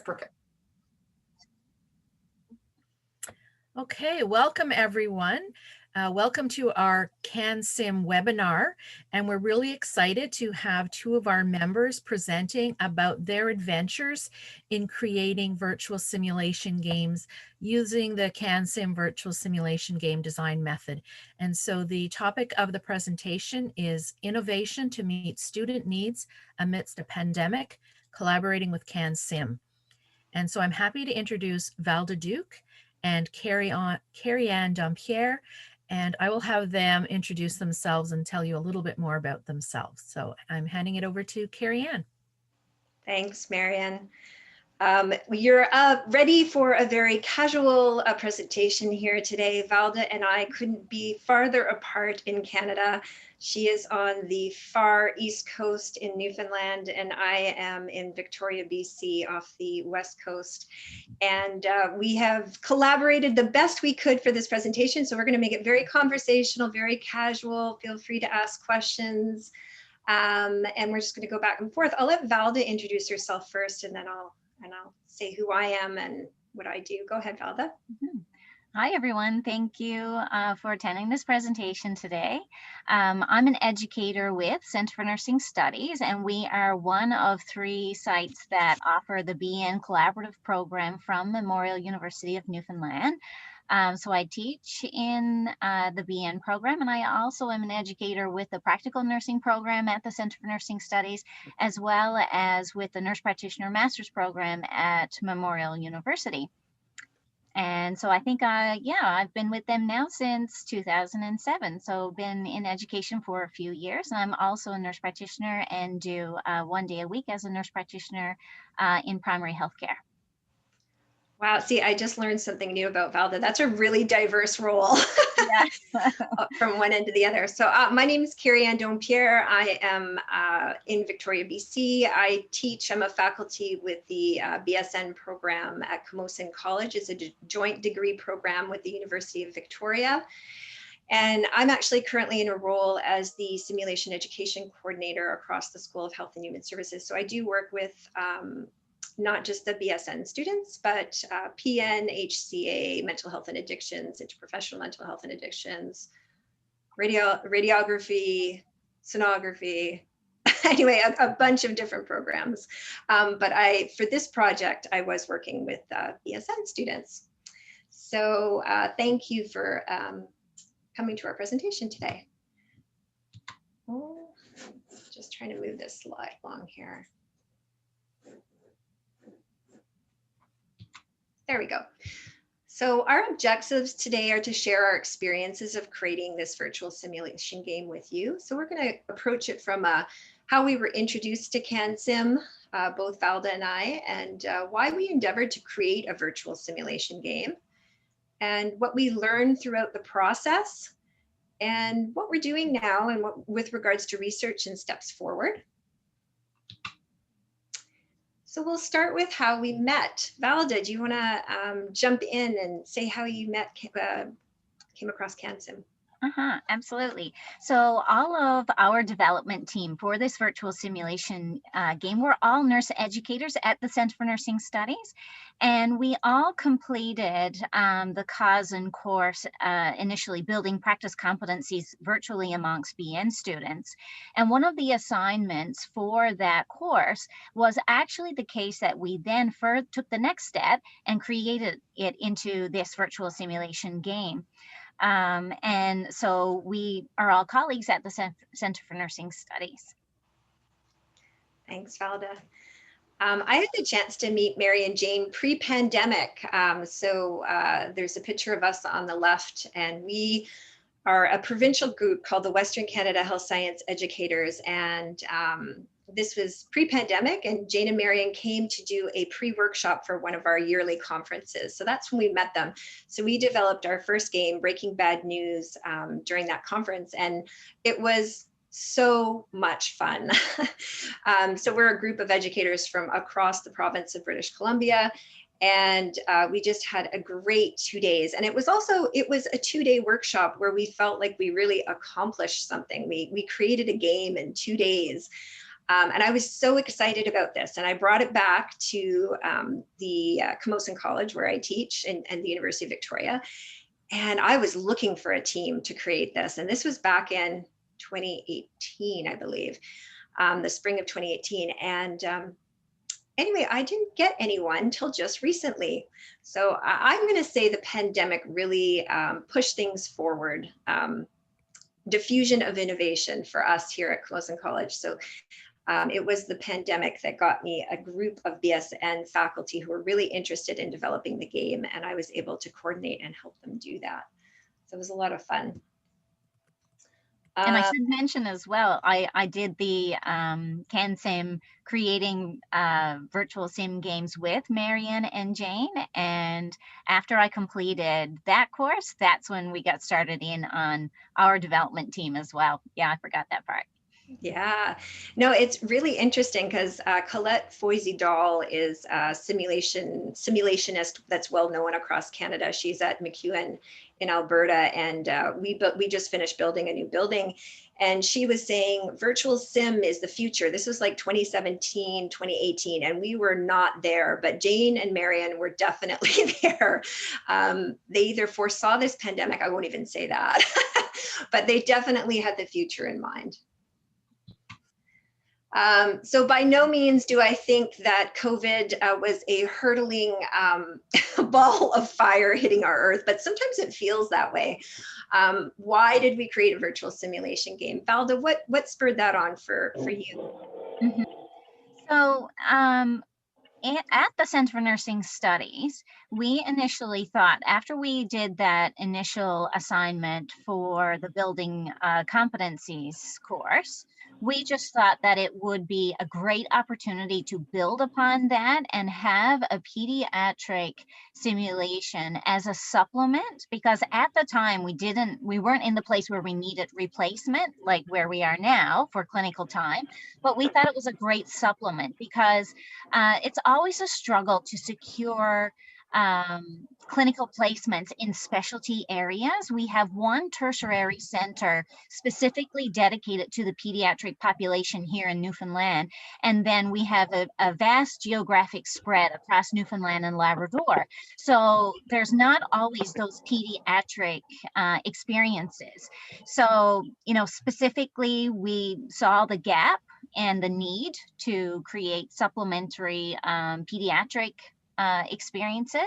Perfect. Okay, welcome everyone. Welcome to our CanSim webinar, and we're really excited to have two of our members presenting about their adventures in creating virtual simulation games using the CanSim virtual simulation game design method. And so the topic of the presentation is innovation to meet student needs amidst a pandemic, collaborating with CanSim. And so I'm happy to introduce Valda Duke and Carrie-Anne Dampierre, and I will have them introduce themselves and tell you a little bit more about themselves. So I'm handing it over to Carrie-Anne. Thanks, Marianne. You're ready for a very casual presentation here today. Valda and I couldn't be farther apart in Canada. She is on the far east coast in Newfoundland, and I am in Victoria, BC, off the west coast. And we have collaborated the best we could for this presentation. So we're going to make it very conversational, very casual. Feel free to ask questions. And we're just going to go back and forth. I'll let Valda introduce herself first, and then I'll say who I am and what I do. Go ahead, Valda. Hi, everyone. Thank you for attending this presentation today. I'm an educator with Center for Nursing Studies, and we are one of 3 sites that offer the BN Collaborative Program from Memorial University of Newfoundland. So I teach in the BN program, and I also am an educator with the Practical Nursing Program at the Center for Nursing Studies, as well as with the Nurse Practitioner Master's Program at Memorial University. And so I think, I've been with them now since 2007. So been in education for a few years. And I'm also a nurse practitioner and do 1 day a week as a nurse practitioner in primary healthcare. Wow, see, I just learned something new about Valda. That's a really diverse role from one end to the other. So my name is Carrie-Anne Dampierre. I am in Victoria, BC. I'm a faculty with the BSN program at Camosun College. It's a joint degree program with the University of Victoria. And I'm actually currently in a role as the simulation education coordinator across the School of Health and Human Services. So I do work with not just the BSN students, but PN, HCA, mental health and addictions, interprofessional mental health and addictions, radiography, sonography, anyway, a bunch of different programs. But for this project, I was working with BSN students. So thank you for coming to our presentation today. Oh, just trying to move this slide along here. There we go. So our objectives today are to share our experiences of creating this virtual simulation game with you. So we're going to approach it from how we were introduced to CanSim, both Valda and I, and why we endeavored to create a virtual simulation game, and what we learned throughout the process, and what we're doing now and with regards to research and steps forward. So we'll start with how we met. Valda, do you want to jump in and say how you came across CanSim? Absolutely. So all of our development team for this virtual simulation game, we're all nurse educators at the Center for Nursing Studies, and we all completed the Kaizen course, initially building practice competencies virtually amongst BN students. And one of the assignments for that course was actually the case that we then took the next step and created it into this virtual simulation game. And so we are all colleagues at the Center for Nursing Studies. Thanks, Valda. I had the chance to meet Mary and Jane pre-pandemic. So there's a picture of us on the left, and we are a provincial group called the Western Canada Health Science Educators. And this was pre-pandemic, and Jane and Marion came to do a pre-workshop for one of our yearly conferences. So that's when we met them. So we developed our first game, Breaking Bad News, during that conference, and it was so much fun. So we're a group of educators from across the province of British Columbia, and we just had a great 2 days. And it was a 2-day workshop where we felt like we really accomplished something. We created a game in 2 days. And I was so excited about this. And I brought it back to the Camosun College where I teach and the University of Victoria. And I was looking for a team to create this. And this was back in 2018, I believe, the spring of 2018. And anyway, I didn't get anyone until just recently. So I'm going to say the pandemic really pushed things forward. Diffusion of innovation for us here at Camosun College. So it was the pandemic that got me a group of BSN faculty who were really interested in developing the game, and I was able to coordinate and help them do that. So it was a lot of fun. And I should mention as well, I did the CanSim creating virtual sim games with Marian and Jane. And after I completed that course, that's when we got started in on our development team as well. Yeah, I forgot that part. Yeah, no, it's really interesting because Colette Foisy-Dahl is a simulationist that's well known across Canada. She's at MacEwan in Alberta, and we just finished building a new building. And she was saying virtual sim is the future. This was like 2017, 2018, and we were not there. But Jane and Marian were definitely there. They either foresaw this pandemic, I won't even say that, but they definitely had the future in mind. So by no means do I think that COVID was a hurtling ball of fire hitting our earth, but sometimes it feels that way. Why did we create a virtual simulation game? Valda, what spurred that on for you? Mm-hmm. So at the Center for Nursing Studies, we initially thought, after we did that initial assignment for the building competencies course, we just thought that it would be a great opportunity to build upon that and have a pediatric simulation as a supplement, because at the time we weren't in the place where we needed replacement like where we are now for clinical time, but we thought it was a great supplement because it's always a struggle to secure clinical placements in specialty areas. We have one tertiary center specifically dedicated to the pediatric population here in Newfoundland, and then we have a vast geographic spread across Newfoundland and Labrador. So there's not always those pediatric experiences. So, specifically, we saw the gap and the need to create supplementary pediatric experiences.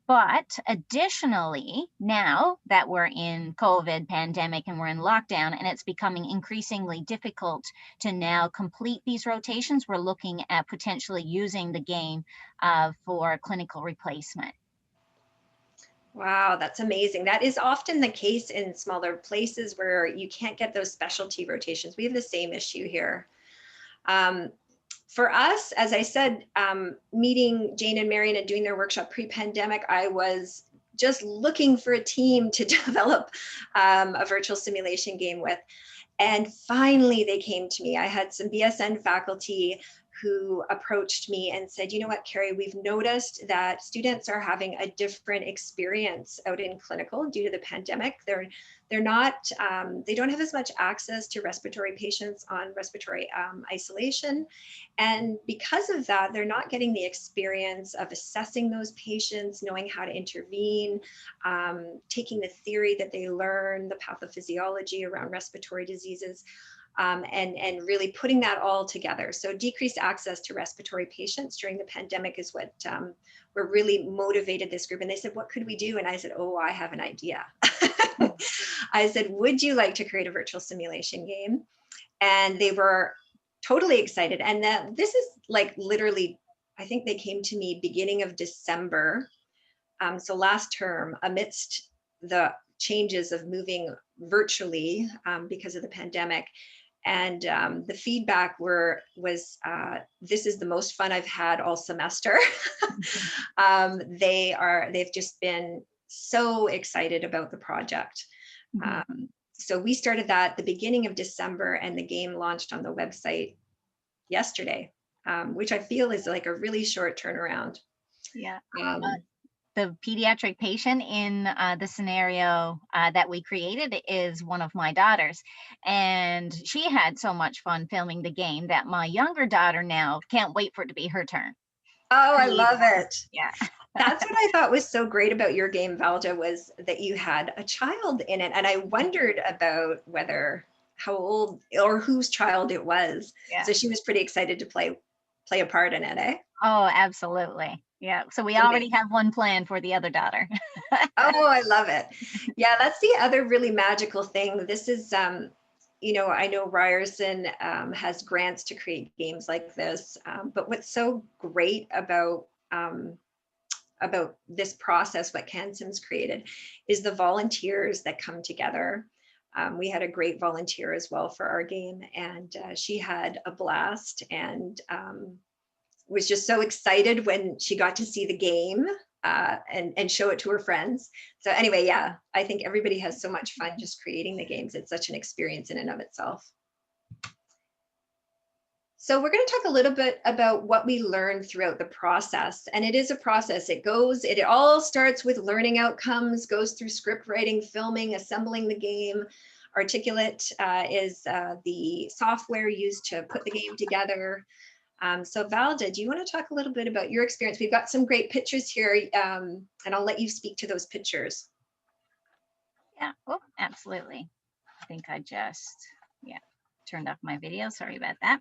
But additionally, now that we're in COVID pandemic and we're in lockdown and it's becoming increasingly difficult to now complete these rotations, we're looking at potentially using the game for clinical replacement. Wow, that's amazing. That is often the case in smaller places where you can't get those specialty rotations. We have the same issue here. For us, as I said, meeting Jane and Marian and doing their workshop pre-pandemic, I was just looking for a team to develop a virtual simulation game with. And finally, they came to me. I had some BSN faculty who approached me and said, you know what, Carrie, we've noticed that students are having a different experience out in clinical due to the pandemic. They're not, they don't have as much access to respiratory patients on respiratory isolation. And because of that, they're not getting the experience of assessing those patients, knowing how to intervene, taking the theory that they learn, the pathophysiology around respiratory diseases, and really putting that all together. So decreased access to respiratory patients during the pandemic is what really motivated this group. And they said, what could we do? And I said, oh, I have an idea. I said, would you like to create a virtual simulation game? And they were totally excited. And this is like literally, I think they came to me beginning of December. So last term, amidst the changes of moving virtually because of the pandemic. And the feedback was this is the most fun I've had all semester. They've just been so excited about the project. So we started that the beginning of December, and the game launched on the website yesterday, which I feel is like a really short turnaround. Yeah. the pediatric patient in the scenario that we created is one of my daughters. And she had so much fun filming the game that my younger daughter now can't wait for it to be her turn. Oh, I Creating. love it. Yeah. That's what I thought was so great about your game, Valja, was that you had a child in it. And I wondered about whether how old or whose child it was. Yeah. So she was pretty excited to play a part in it, eh? Oh, absolutely. Yeah. So we already have one plan for the other daughter. Oh, I love it. Yeah, that's the other really magical thing. This is, you know, I know Ryerson has grants to create games like this, but what's so great about this process, what CanSim's created, is the volunteers that come together. We had a great volunteer as well for our game, and she had a blast and was just so excited when she got to see the game and show it to her friends. So anyway, yeah, I think everybody has so much fun just creating the games. It's such an experience in and of itself. So we're going to talk a little bit about what we learned throughout the process. And it is a process. It all starts with learning outcomes, goes through script writing, filming, assembling the game. Articulate is the software used to put the game together. So Valda, do you want to talk a little bit about your experience? We've got some great pictures here, and I'll let you speak to those pictures. Yeah, oh, absolutely. I think I just, turned off my video. Sorry about that.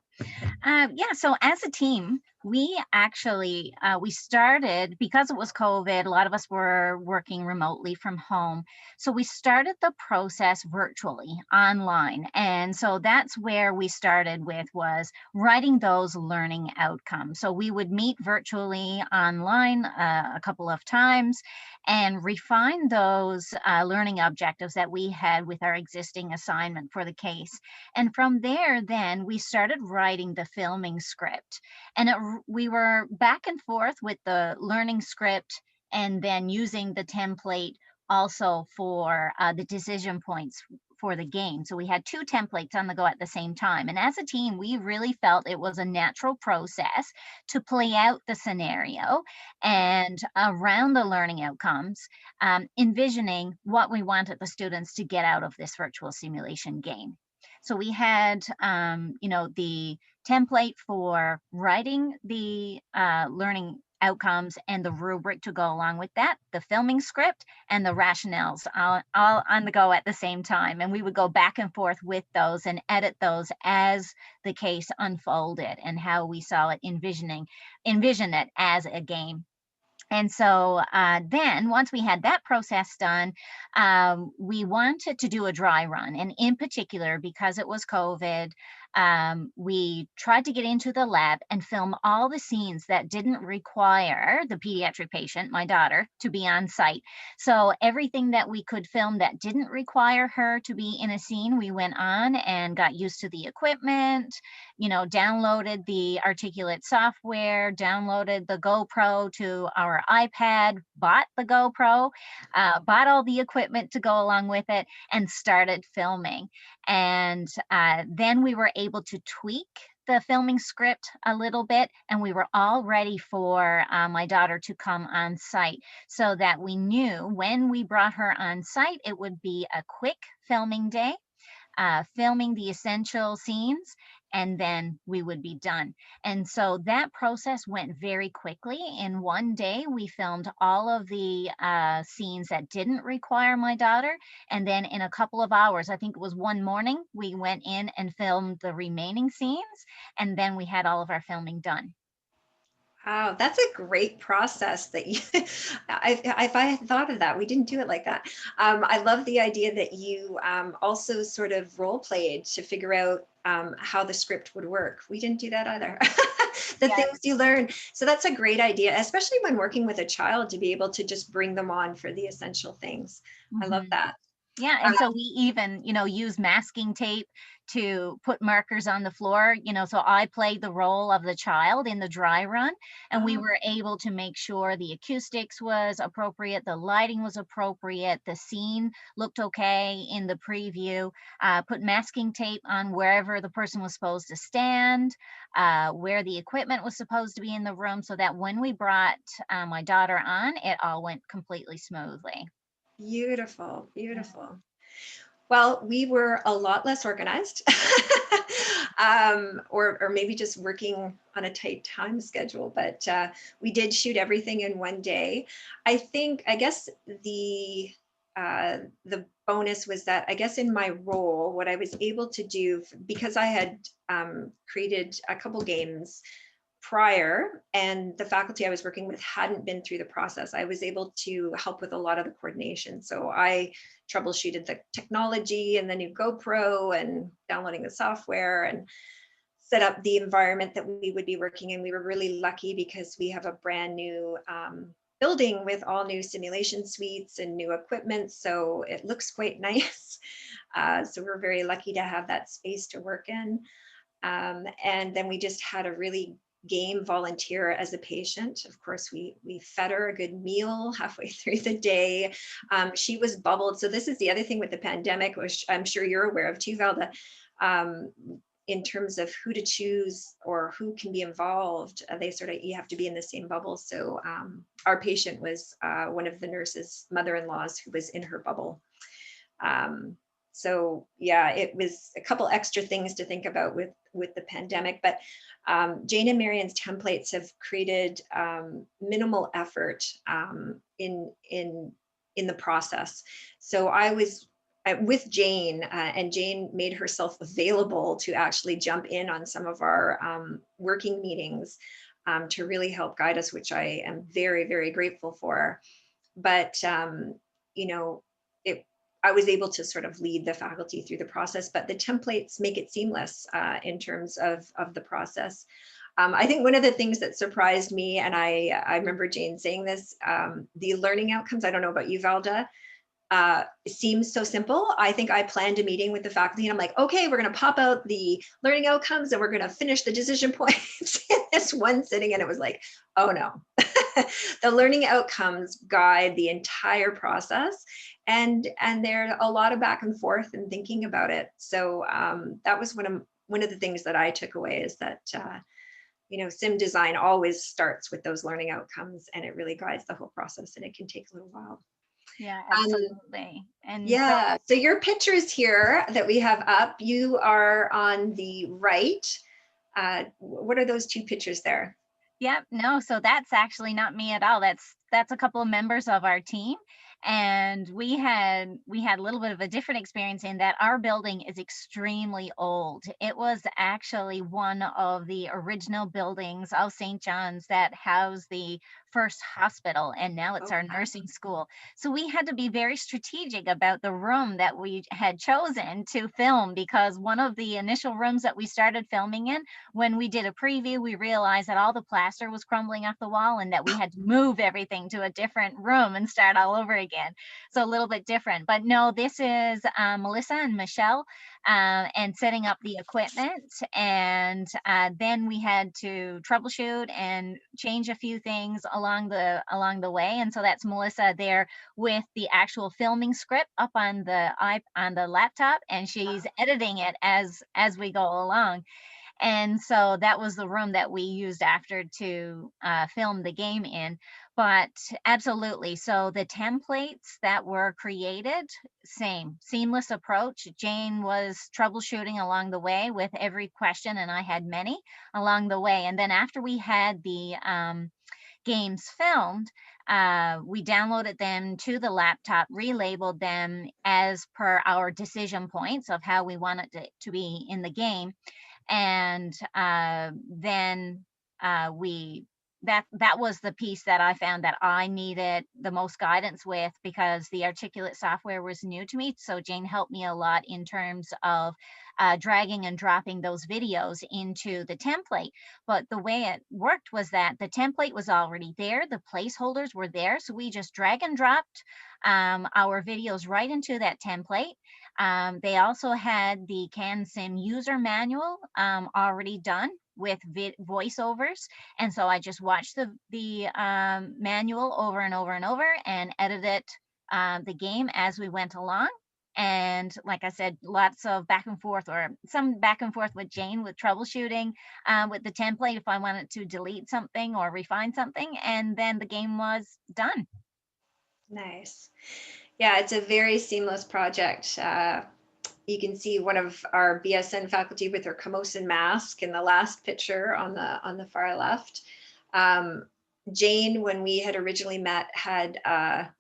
Yeah, so as a team, we actually, we started, because it was COVID, a lot of us were working remotely from home. So we started the process virtually online. And so that's where we started with, was writing those learning outcomes. So we would meet virtually online a couple of times and refine those learning objectives that we had with our existing assignment for the case. And from there, then we started writing the filming script. And we were back and forth with the learning script and then using the template also for the decision points for the game. So we had two templates on the go at the same time. And as a team, we really felt it was a natural process to play out the scenario and around the learning outcomes, envisioning what we wanted the students to get out of this virtual simulation game. So we had, the template for writing the learning outcomes and the rubric to go along with that, the filming script and the rationales all on the go at the same time. And we would go back and forth with those and edit those as the case unfolded and how we saw it, envision it as a game. And so then once we had that process done, we wanted to do a dry run. And in particular, because it was COVID, we tried to get into the lab and film all the scenes that didn't require the pediatric patient, my daughter, to be on site. So everything that we could film that didn't require her to be in a scene, we went on and got used to the equipment, downloaded the Articulate software, downloaded the GoPro to our iPad, bought the GoPro, bought all the equipment to go along with it, and started filming. And then we were able to tweak the filming script a little bit, and we were all ready for my daughter to come on site, so that we knew when we brought her on site, it would be a quick filming day, filming the essential scenes, and then we would be done. And so that process went very quickly. In one day, we filmed all of the scenes that didn't require my daughter. And then in a couple of hours, I think it was one morning, we went in and filmed the remaining scenes. And then we had all of our filming done. Wow, that's a great process that you, if I had thought of that, we didn't do it like that. I love the idea that you also sort of role played to figure out how the script would work. We didn't do that either. Things you learn. So that's a great idea, especially when working with a child, to be able to just bring them on for the essential things. I love that. Yeah, and so we even, use masking tape to put markers on the floor, so I played the role of the child in the dry run, and we Oh, were able to make sure the acoustics was appropriate, the lighting was appropriate, the scene looked okay in the preview, put masking tape on wherever the person was supposed to stand, where the equipment was supposed to be in the room, so that when we brought my daughter on, it all went completely smoothly. beautiful, Yeah. beautiful. Well, we were a lot less organized, or maybe just working on a tight time schedule. But we did shoot everything in one day. I guess the bonus was that I guess in my role, what I was able to do because I had created a couple games prior and the faculty I was working with hadn't been through the process, I was able to help with a lot of the coordination. So I troubleshooted the technology and the new GoPro and downloading the software and set up the environment that we would be working in. We were really lucky because we have a brand new building with all new simulation suites and new equipment. So it looks quite nice. So we're very lucky to have that space to work in. And then we just had a really game volunteer as a patient. Of course, we fed her a good meal halfway through the day. She was bubbled. So this is the other thing with the pandemic, which I'm sure you're aware of too, Valda. Um, in terms of who to choose or who can be involved, you have to be in the same bubble. So our patient was one of the nurses' mother-in-laws who was in her bubble. Um, so yeah, it was a couple extra things to think about with the pandemic, but Jane and Marion's templates have created minimal effort in the process. So I was with Jane, and Jane made herself available to actually jump in on some of our working meetings to really help guide us, which I am very, very grateful for. But you know, it I was able to sort of lead the faculty through the process, but the templates make it seamless in terms of the process. I think one of the things that surprised me, and I remember Jane saying this, the learning outcomes, I don't know about you, Valda, seems so simple. I think I planned a meeting with the faculty and I'm like, okay, we're going to pop out the learning outcomes and we're going to finish the decision points in this one sitting. And it was like, oh no, the learning outcomes guide the entire process. And there's a lot of back and forth and thinking about it. So that was one of the things that I took away is that, sim design always starts with those learning outcomes and it really guides the whole process and it can take a little while. Yeah, Um, absolutely. And so, yeah, so your pictures here that we have up, you are on the right. What are those two pictures there? yep, no, so that's actually not me at all. That's a couple of members of our team. And we had a little bit of a different experience in that our building is extremely old. It was actually one of the original buildings of St. John's that housed the first hospital, and now it's Oh, our nursing school. So we had to be very strategic about the room that we had chosen to film, because one of the initial rooms that we started filming in, when we did a preview, we realized that all the plaster was crumbling off the wall and that we had to move everything to a different room and start all over again. So a little bit different. But no, this is Melissa and Michelle, and setting up the equipment. And then we had to troubleshoot and change a few things along the way. And so that's Melissa there with the actual filming script up on the laptop, and she's editing it as we go along. And so that was the room that we used after to film the game in. But absolutely, so the templates that were created, same seamless approach. Jane was troubleshooting along the way with every question, and I had many along the way. And then after we had the games filmed, we downloaded them to the laptop, relabeled them as per our decision points of how we wanted it to be in the game, and then we that was the piece that I found that I needed the most guidance with, because the articulate software was new to me. So Jane helped me a lot in terms of dragging and dropping those videos into the template. But the way it worked was that the template was already there, the placeholders were there, so we just drag and dropped our videos right into that template. They also had the CanSim user manual already done with voiceovers, and so I just watched the manual over and over and over and edited the game as we went along. And like I said, lots of back and forth, or some back and forth with Jane with troubleshooting with the template if I wanted to delete something or refine something, and then the game was done. Nice. Yeah, it's a very seamless project. You can see one of our BSN faculty with her Camosun mask in the last picture on the far left. Jane, when we had originally met, had,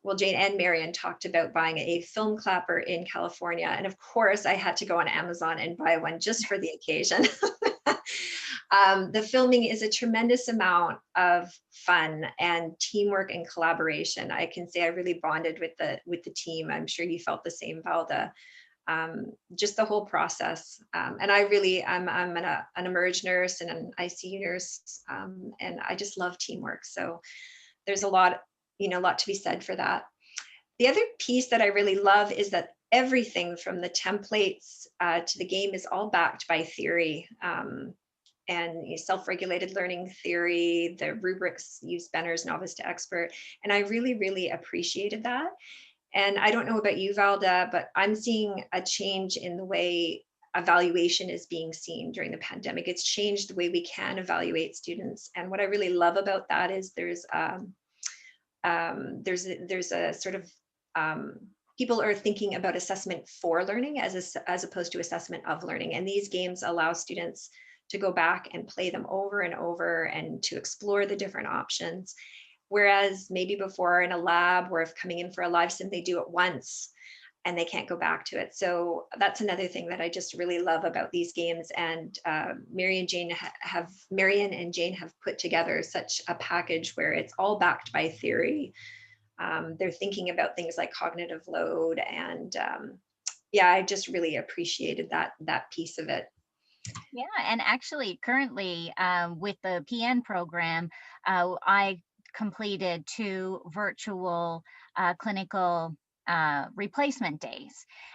well, Jane and Marion talked about buying a film clapper in California. And of course, I had to go on Amazon and buy one just for the occasion. The filming is a tremendous amount of fun and teamwork and collaboration. I can say I really bonded with the team. I'm sure you felt the same, Valda. Just the whole process. And I'm an emerge nurse and an ICU nurse, and I just love teamwork. So there's a lot to be said for that. The other piece that I really love is that everything from the templates to the game is all backed by theory. And self-regulated learning theory, the rubrics use Benner's novice to expert. And I really, really appreciated that. And I don't know about you, Valda, but I'm seeing a change in the way evaluation is being seen during the pandemic. It's changed the way we can evaluate students. And what I really love about that is there's a sort of people are thinking about assessment for learning as opposed to assessment of learning. And these games allow students to go back and play them over and over and to explore the different options. Whereas maybe before in a lab or if coming in for a live sim, they do it once and they can't go back to it. So that's another thing that I just really love about these games. And Marion and Jane have put together such a package where it's all backed by theory. They're thinking about things like cognitive load, and yeah, I just really appreciated that piece of it. Yeah, and actually currently with the PN program, I completed 2 virtual clinical replacement days.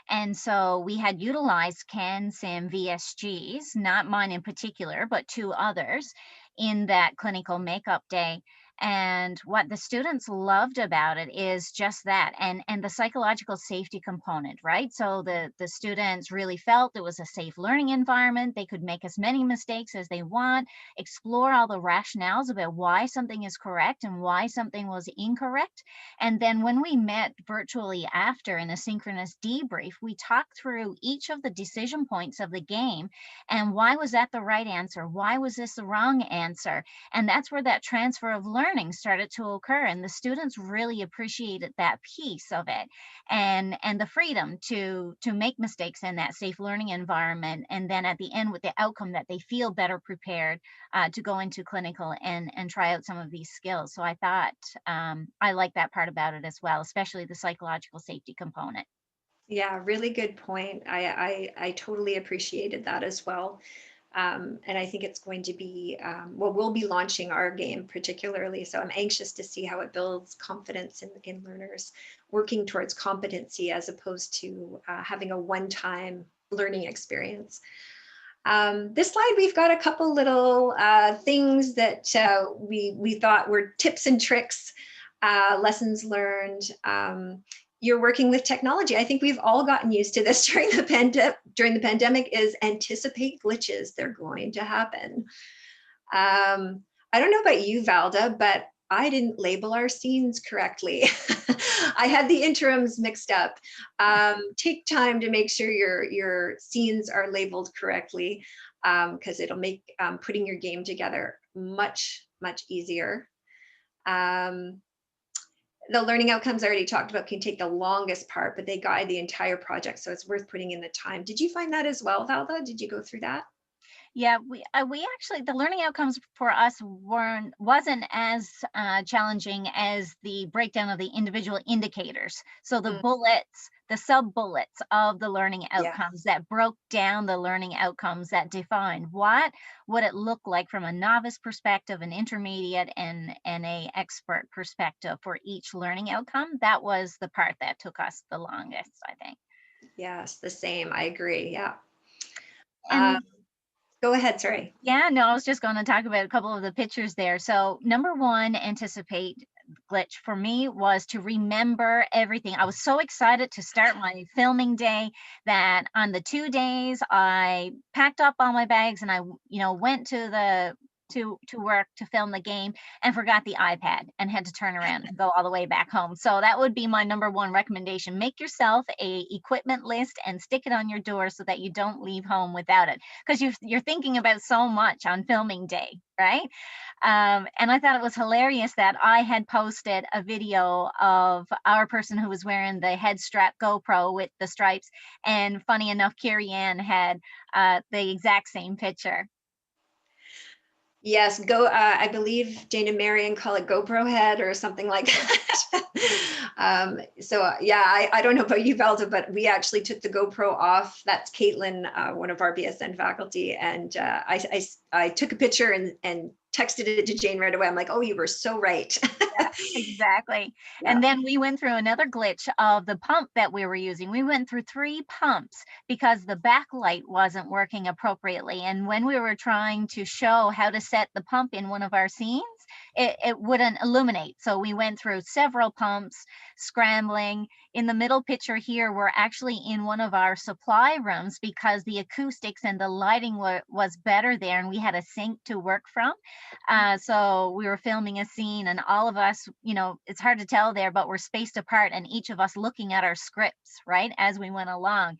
And so we had utilized CanSim VSGs, not mine in particular, but 2 others in that clinical makeup day. And what the students loved about it is just that, and the psychological safety component, right? So the students really felt it was a safe learning environment. They could make as many mistakes as they want, explore all the rationales about why something is correct and why something was incorrect. And then when we met virtually after in a synchronous debrief, we talked through each of the decision points of the game and why was that the right answer? Why was this the wrong answer? And that's where that transfer of learning started to occur. And the students really appreciated that piece of it, and the freedom to make mistakes in that safe learning environment. And then at the end with the outcome that they feel better prepared to go into clinical and try out some of these skills. So I thought I like that part about it as well, especially the psychological safety component. Yeah, really good point. I totally appreciated that as well. And I think it's going to be, well, we'll be launching our game particularly. So I'm anxious to see how it builds confidence in learners working towards competency as opposed to having a one-time learning experience. This slide, we've got a couple little things that we thought were tips and tricks, lessons learned. You're working with technology. I think we've all gotten used to this during the pandemic is anticipate glitches. They're going to happen. I don't know about you, Valda, but I didn't label our scenes correctly. I had the interims mixed up. Take time to make sure your scenes are labeled correctly, because it'll make putting your game together much, much easier. The learning outcomes I already talked about can take the longest part, but they guide the entire project. So it's worth putting in the time. Did you find that as well, Valda? Did you go through that? Yeah, we actually, the learning outcomes for us wasn't as challenging as the breakdown of the individual indicators. So the Mm, bullets, the sub bullets of the learning yeah. outcomes that broke down the learning outcomes that defined what would it look like from a novice perspective, an intermediate, and a expert perspective for each learning outcome. That was the part that took us the longest, I think. Yes, the same. I agree. Yeah. Um, And Go ahead. Sorry. yeah, no, I was just going to talk about a couple of the pictures there. So, number one, anticipate glitch for me was to remember everything. I was so excited to start my filming day that on the 2 days I packed up all my bags and I, went to the to work to film the game and forgot the iPad and had to turn around and go all the way back home. So that would be my number one recommendation. Make yourself a equipment list and stick it on your door so that you don't leave home without it, because you're thinking about so much on filming day, right? And I thought it was hilarious that I had posted a video of our person who was wearing the head strap GoPro with the stripes, and funny enough, Carrie Ann had the exact same picture. Yes, I believe Jane and Marion call it GoPro head or something like that. Yeah, I don't know about you, Velda, but we actually took the GoPro off. That's Caitlin, one of our BSN faculty, and I took a picture and texted it to Jane right away. I'm like, oh, you were so right. Yeah, exactly. Yeah. And then we went through another glitch of the pump that we were using. We went through 3 pumps because the backlight wasn't working appropriately. And when we were trying to show how to set the pump in one of our scenes, it wouldn't illuminate. So we went through several pumps, scrambling. In the middle picture here, we're actually in one of our supply rooms because the acoustics and the lighting was better there, and we had a sink to work from. So we were filming a scene, and all of us, it's hard to tell there, but we're spaced apart, and each of us looking at our scripts, right, as we went along.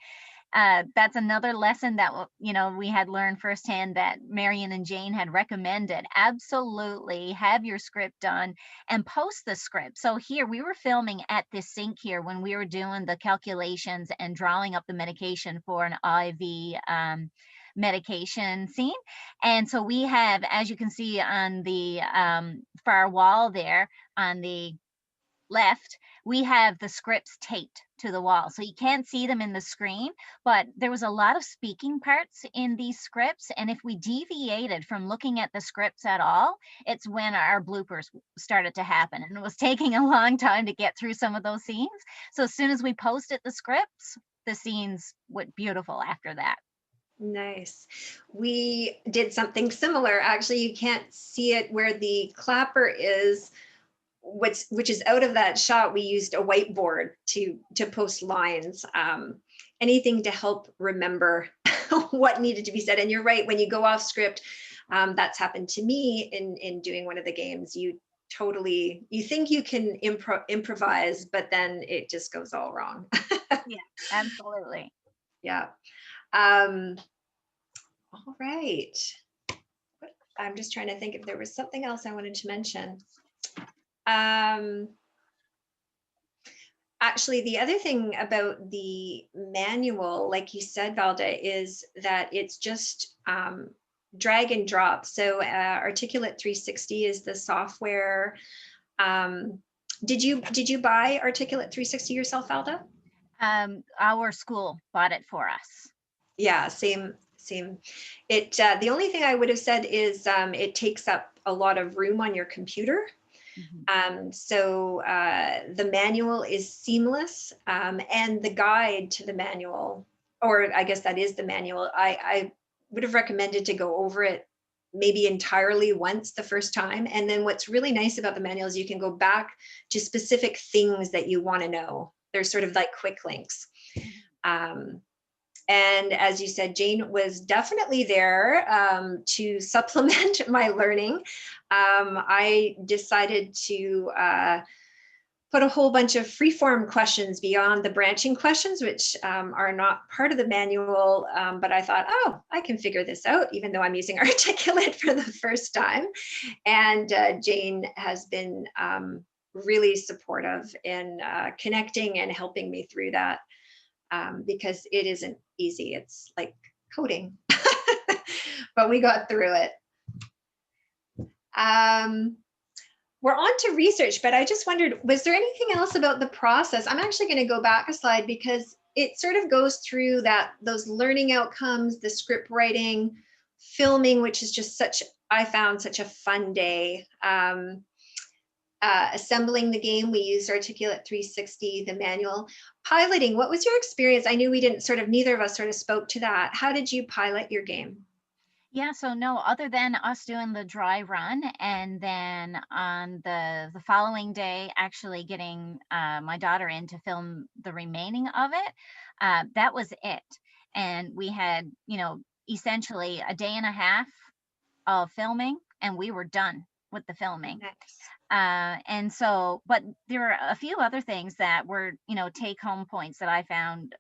That's another lesson that, we had learned firsthand that Marion and Jane had recommended. Absolutely have your script done and post the script. So here we were filming at this sink here when we were doing the calculations and drawing up the medication for an IV medication scene. And so we have, as you can see on the far wall there on the left, we have the scripts taped to the wall. So you can't see them in the screen, but there was a lot of speaking parts in these scripts. And if we deviated from looking at the scripts at all, it's when our bloopers started to happen. And it was taking a long time to get through some of those scenes. So as soon as we posted the scripts, the scenes went beautiful after that. Nice. We did something similar. Actually, you can't see it where the clapper is, which is out of that shot. We used a whiteboard to post lines, anything to help remember what needed to be said. And you're right, when you go off script, that's happened to me in doing one of the games. You think you can improvise, but then it just goes all wrong. Yeah, absolutely. Yeah. Um, all right. I'm just trying to think if there was something else I wanted to mention. Um, Actually, the other thing about the manual, like you said, Valda, is that it's just drag and drop. So Articulate 360 is the software. Um, did you buy Articulate 360 yourself, Valda? Our school bought it for us. Yeah, same. It the only thing I would have said is it takes up a lot of room on your computer. So the manual is seamless, and the guide to the manual, or I guess that is the manual, I would have recommended to go over it maybe entirely once the first time. And then what's really nice about the manual is you can go back to specific things that you want to know. They're sort of like quick links. Um, and as you said, Jane was definitely there to supplement my learning. I decided to put a whole bunch of free-form questions beyond the branching questions, which are not part of the manual. But I thought, oh, I can figure this out, even though I'm using Articulate for the first time. And Jane has been really supportive in connecting and helping me through that. Because it isn't easy. It's like coding. but we got through it. We're on to research, but I just wondered, was there anything else about the process? I'm actually going to go back a slide because it sort of goes through those learning outcomes, the script writing, filming, which is just I found such a fun day. Assembling the game, we used Articulate 360, the manual. Piloting, what was your experience? I knew neither of us sort of spoke to that. How did you pilot your game? Yeah, so no, other than us doing the dry run, and then on the following day, actually getting my daughter in to film the remaining of it, that was it. And we had, essentially a day and a half of filming, and we were done with the filming. Nice. And so, but there are a few other things that were, take home points that I found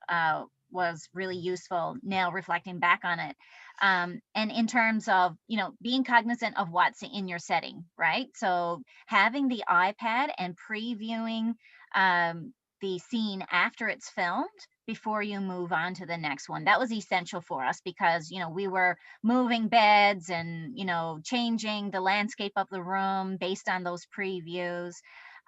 was really useful now reflecting back on it. And in terms of, being cognizant of what's in your setting, right? So having the iPad and previewing the scene after it's filmed before you move on to the next one. That was essential for us because, we were moving beds and, changing the landscape of the room based on those previews.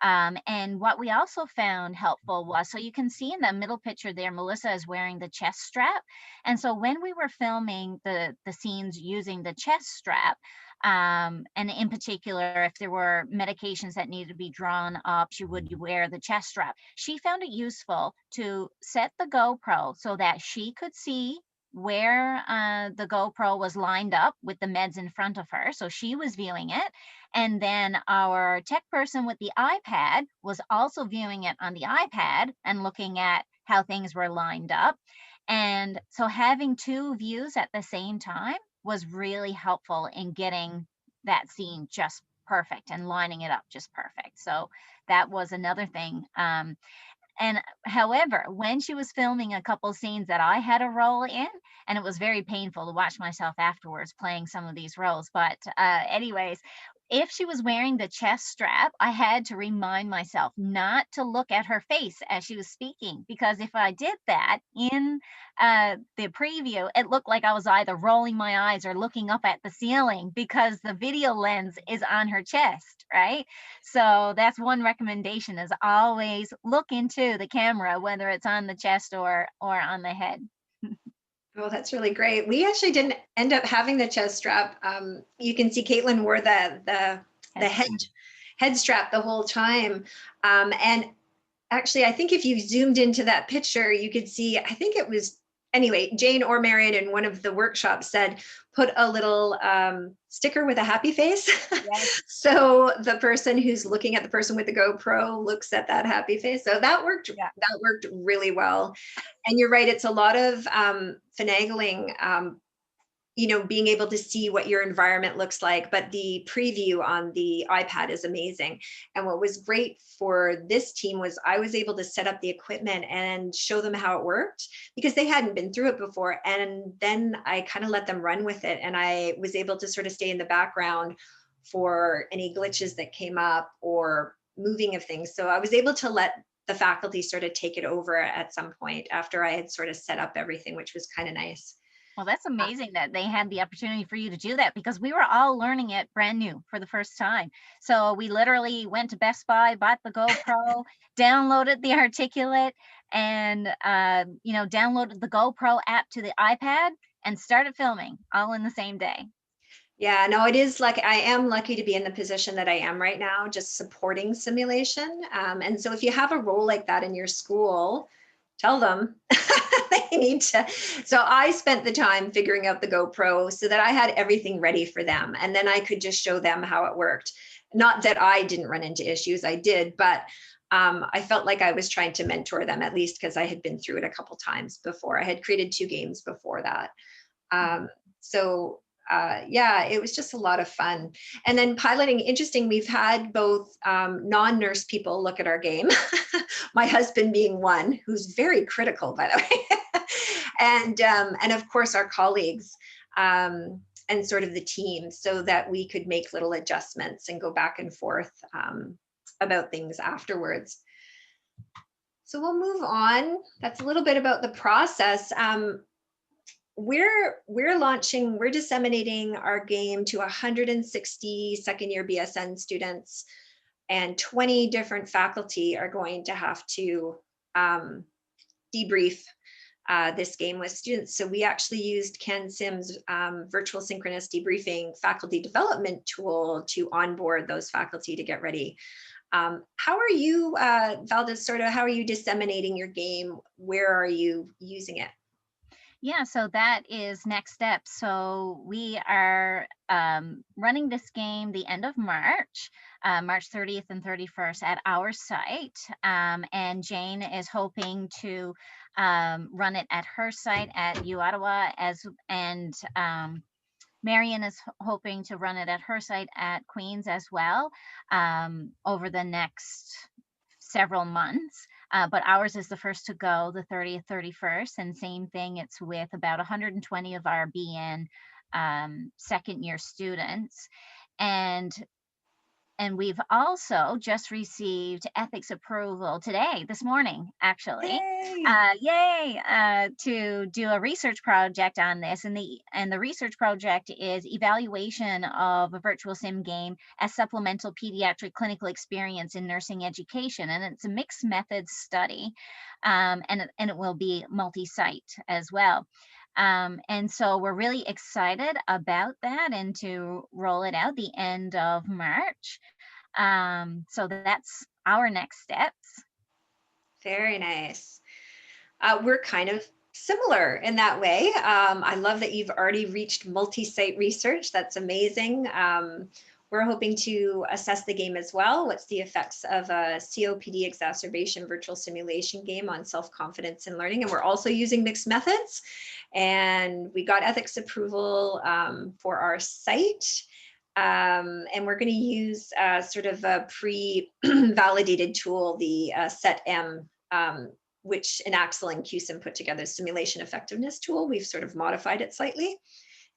And what we also found helpful was, so you can see in the middle picture there, Melissa is wearing the chest strap. And so when we were filming the scenes using the chest strap, and in particular, if there were medications that needed to be drawn up, she would wear the chest strap. She found it useful to set the GoPro so that she could see where the GoPro was lined up with the meds in front of her. So she was viewing it. And then our tech person with the iPad was also viewing it on the iPad and looking at how things were lined up. And so having two views at the same time was really helpful in getting that scene just perfect and lining it up just perfect. So that was another thing. And however, when she was filming a couple scenes that I had a role in, and it was very painful to watch myself afterwards playing some of these roles. But anyways, if she was wearing the chest strap, I had to remind myself not to look at her face as she was speaking, because if I did that in the preview, it looked like I was either rolling my eyes or looking up at the ceiling because the video lens is on her chest, right? So that's one recommendation, is always look into the camera, whether it's on the chest or on the head. Oh, that's really great. We actually didn't end up having the chest strap. You can see Caitlin wore the head strap the whole time. And actually, I think if you zoomed into that picture, you could see, I think it was, anyway, Jane or Marion in one of the workshops said, put a little sticker with a happy face. Yes. So the person who's looking at the person with the GoPro looks at that happy face. So that worked. Yeah. That worked really well. And you're right. It's a lot of finagling, being able to see what your environment looks like, but the preview on the iPad is amazing. And what was great for this team was I was able to set up the equipment and show them how it worked because they hadn't been through it before. And then I kind of let them run with it. And I was able to sort of stay in the background for any glitches that came up or moving of things. So I was able to let the faculty sort of take it over at some point after I had sort of set up everything, which was kind of nice. Well, that's amazing that they had the opportunity for you to do that, because we were all learning it brand new for the first time. So we literally went to Best Buy, bought the GoPro, downloaded the Articulate, and downloaded the GoPro app to the iPad and started filming all in the same day. Yeah, no, it is like I am lucky to be in the position that I am right now, just supporting simulation. And so if you have a role like that in your school, tell them they need to. So I spent the time figuring out the GoPro so that I had everything ready for them. And then I could just show them how it worked. Not that I didn't run into issues, I did, but I felt like I was trying to mentor them, at least because I had been through it a couple times before. I had created 2 games before that. Yeah, it was just a lot of fun. And then piloting, interesting, we've had both non-nurse people look at our game, my husband being one, who's very critical, by the way, and of course our colleagues and sort of the team, so that we could make little adjustments and go back and forth about things afterwards. So we'll move on. That's a little bit about the process. we're disseminating our game to 160 second year BSN students, and 20 different faculty are going to have to debrief this game with students. So we actually used CanSim's virtual synchronous debriefing faculty development tool to onboard those faculty to get ready. How are you, Valdez, how are you disseminating your game? Where are you using it? Yeah, so that is next step. So we are running this game the end of March, March 30th and 31st at our site. And Jane is hoping to run it at her site at U Ottawa, and Marion is hoping to run it at her site at Queen's as well, over the next several months. But ours is the first to go, the 30th, 31st. And same thing, it's with about 120 of our BN second year students. And we've also just received ethics approval today, this morning, actually. Yay! To do a research project on this. And the research project is evaluation of a virtual sim game as supplemental pediatric clinical experience in nursing education. And it's a mixed methods study, and it will be multi-site as well. And so we're really excited about that and to roll it out the end of March. So that's our next steps. Very nice. We're kind of similar in that way. I love that you've already reached multi-site research. That's amazing. We're hoping to assess the game as well. What's the effects of a COPD exacerbation virtual simulation game on self-confidence and learning? And we're also using mixed methods. And we got ethics approval for our site. And we're going to use sort of a pre-validated tool, the SET-M, which an Axel and QSIM put together, simulation effectiveness tool. We've sort of modified it slightly.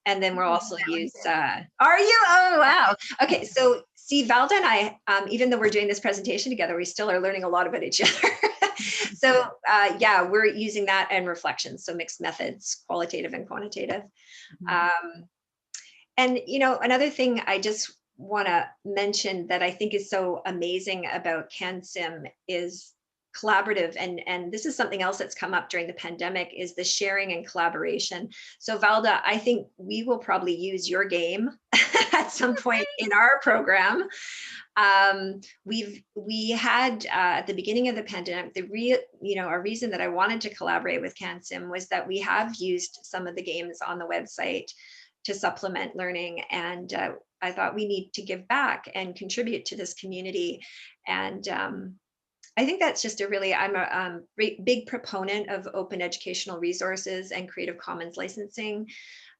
And then we'll also use, are you? Oh, wow. Okay, so see, Valda and I, even though we're doing this presentation together, we still are learning a lot about each other. So yeah, we're using that and reflections. So mixed methods, qualitative and quantitative. And, you know, another thing I just want to mention that I think is so amazing about CanSim is collaborative, and this is something else that's come up during the pandemic, is the sharing and collaboration. So Valda, I think we will probably use your game at some point in our program. We had at the beginning of the pandemic, a reason that I wanted to collaborate with CanSim was that we have used some of the games on the website to supplement learning, and I thought we need to give back and contribute to this community. And I think that's just I'm a big proponent of open educational resources and Creative Commons licensing.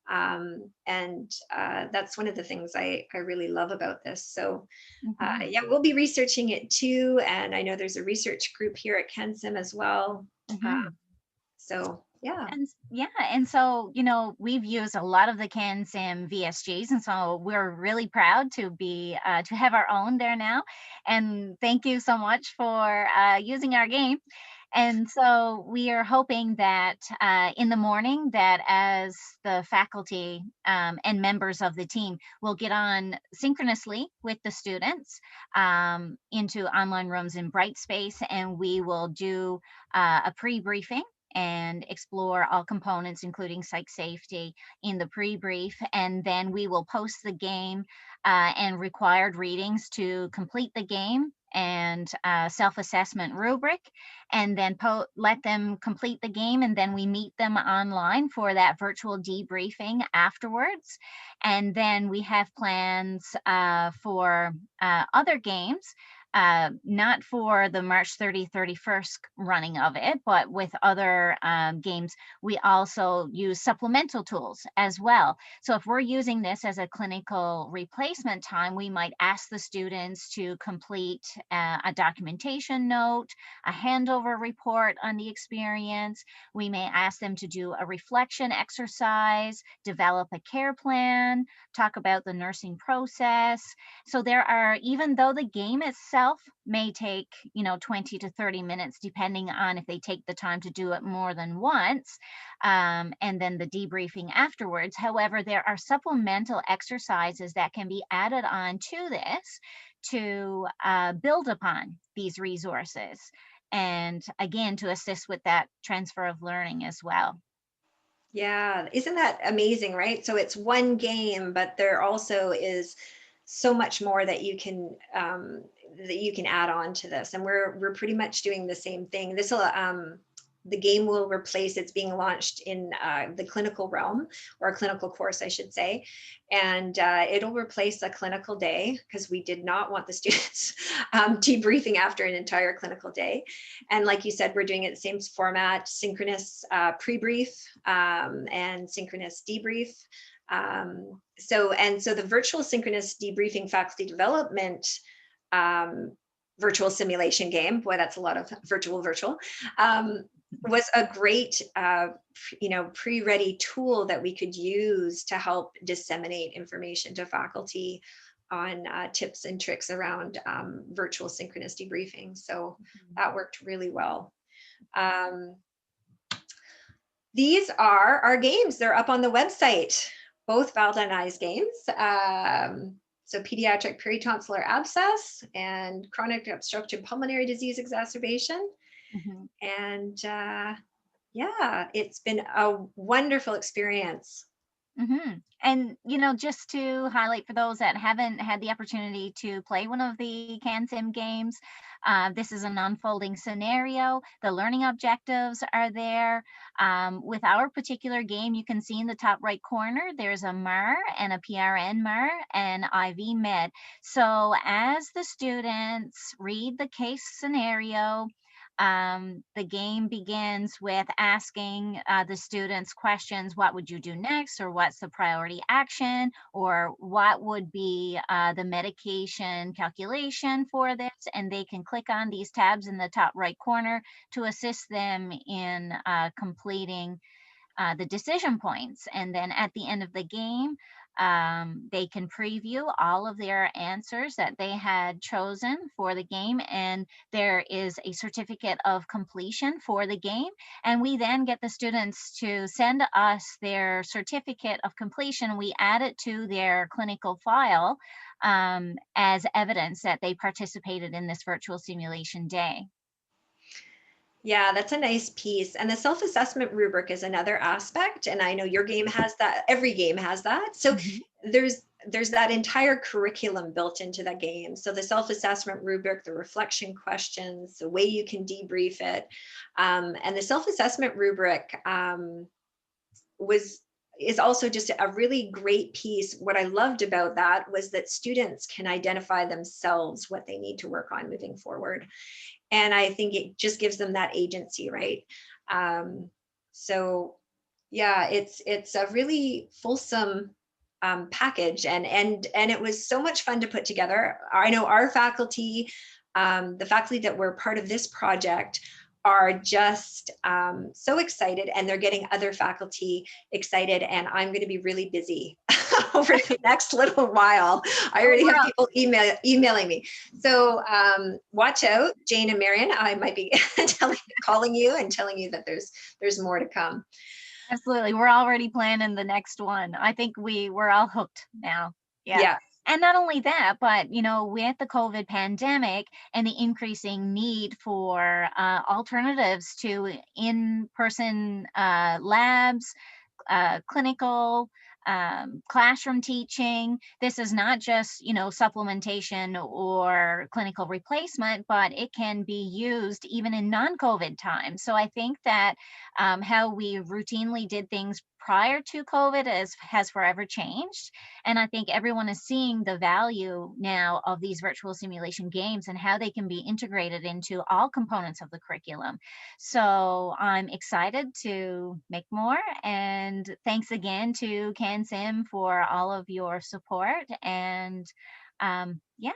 And that's one of the things I really love about this. So yeah, we'll be researching it too. And I know there's a research group here at CanSim as well. So yeah. And so, you know, we've used a lot of the CanSim VSGs, and so we're really proud to be to have our own there now. And thank you so much for using our game. And so we are hoping that in the morning, that as the faculty and members of the team will get on synchronously with the students into online rooms in Brightspace, and we will do a pre-briefing and explore all components, including psych safety, in the pre-brief. And then we will post the game and required readings to complete the game, and self-assessment rubric, and then let them complete the game, and then we meet them online for that virtual debriefing afterwards. And then we have plans for other games, not for the March 30th, 31st running of it, but with other games, we also use supplemental tools as well. So if we're using this as a clinical replacement time, we might ask the students to complete a documentation note, a handover report on the experience. We may ask them to do a reflection exercise, develop a care plan, talk about the nursing process. So there are, even though the game itself itself may take, 20 to 30 minutes, depending on if they take the time to do it more than once, and then the debriefing afterwards. However, there are supplemental exercises that can be added on to this to build upon these resources. And again, to assist with that transfer of learning as well. Yeah, isn't that amazing, right? So it's one game, but there also is so much more that you can add on to this, and we're pretty much doing the same thing. This will the game will replace. It's being launched in the clinical realm, or a clinical course, I should say, and it'll replace a clinical day, because we did not want the students debriefing after an entire clinical day. And like you said, we're doing it the same format: synchronous pre-brief and synchronous debrief. So the virtual synchronous debriefing faculty development virtual simulation game, boy, that's a lot of virtual, was a great pre-ready tool that we could use to help disseminate information to faculty on tips and tricks around virtual synchronous debriefing. So that worked really well. These are our games. They're up on the website, both Valda and I's games. So pediatric peritonsillar abscess and chronic obstructive pulmonary disease exacerbation. And yeah, it's been a wonderful experience. And, just to highlight for those that haven't had the opportunity to play one of the CanSim games, this is an unfolding scenario. The learning objectives are there. With our particular game, you can see in the top right corner, there's a MAR and a PRN MAR and IV Med. So as the students read the case scenario, the game begins with asking the students questions: what would you do next, or what's the priority action, or what would be the medication calculation for this? And they can click on these tabs in the top right corner to assist them in completing the decision points. And then at the end of the game, they can preview all of their answers that they had chosen for the game, and there is a certificate of completion for the game. And we then get the students to send us their certificate of completion. We add it to their clinical file as evidence that they participated in this virtual simulation day. Yeah, that's a nice piece. And the self-assessment rubric is another aspect. And I know your game has that, every game has that. So there's that entire curriculum built into the game. So the self-assessment rubric, the reflection questions, the way you can debrief it. And the self-assessment rubric is also just a really great piece. What I loved about that was that students can identify themselves what they need to work on moving forward. And I think it just gives them that agency, right? So yeah, it's a really fulsome package, and it was so much fun to put together. I know our faculty, the faculty that were part of this project, are just so excited, and they're getting other faculty excited, and I'm going to be really busy over the next little while. I already have people emailing me. So watch out, Jane and Marion. I might be calling you and telling you that there's more to come. Absolutely. We're already planning the next one. I think we're all hooked now. Yeah. And not only that, but, with the COVID pandemic and the increasing need for alternatives to in-person labs, clinical, classroom teaching. This is not just, supplementation or clinical replacement, but it can be used even in non-COVID times. So I think that how we routinely did things prior to COVID has forever changed. And I think everyone is seeing the value now of these virtual simulation games and how they can be integrated into all components of the curriculum. So I'm excited to make more. And thanks again to CanSim for all of your support. And yeah.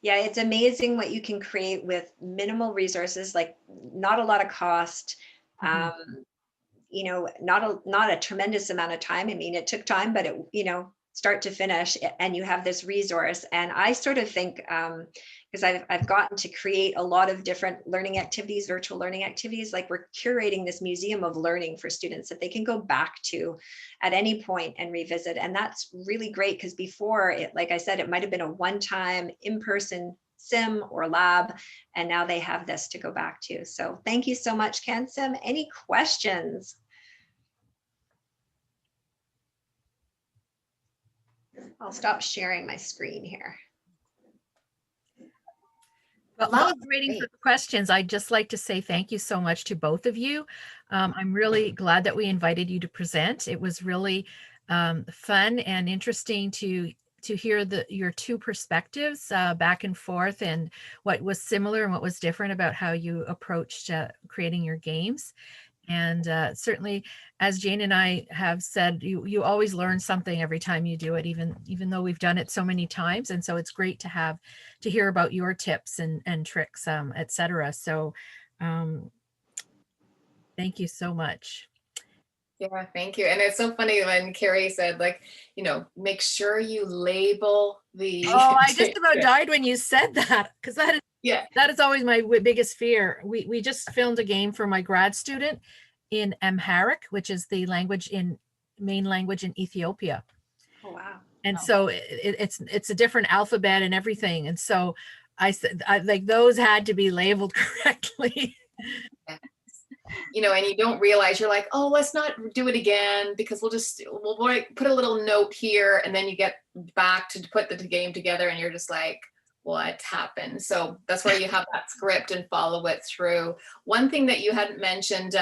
Yeah, it's amazing what you can create with minimal resources, like not a lot of cost. Not a tremendous amount of time. I mean, it took time, but start to finish, and you have this resource. And I sort of think, because I've gotten to create a lot of different learning activities, virtual learning activities, like we're curating this museum of learning for students that they can go back to at any point and revisit. And that's really great, because before, it, like I said, it might have been a one-time in-person sim or lab, and now they have this to go back to. So thank you so much, CanSim. Any questions? I'll stop sharing my screen here. Well, while I was waiting for questions, I'd just like to say thank you so much to both of you. I'm really glad that we invited you to present. It was really fun and interesting to hear your two perspectives back and forth, and what was similar and what was different about how you approached creating your games. And certainly, as Jane and I have said, you always learn something every time you do it, even though we've done it so many times. And so it's great to hear about your tips and tricks, etc. So thank you so much. Yeah, thank you. And it's so funny when Carrie said, like, make sure you label the. Oh, I just about died when you said that, because that is always my biggest fear. We just filmed a game for my grad student in Amharic, which is the main language in Ethiopia. Oh, wow. And so it's a different alphabet and everything. And so I said, like, those had to be labeled correctly. Yeah. And you don't realize, you're like, oh, let's not do it again, because we'll put a little note here, and then you get back to put the game together and you're just like, what happened? So that's where you have that script and follow it through. One thing that you hadn't mentioned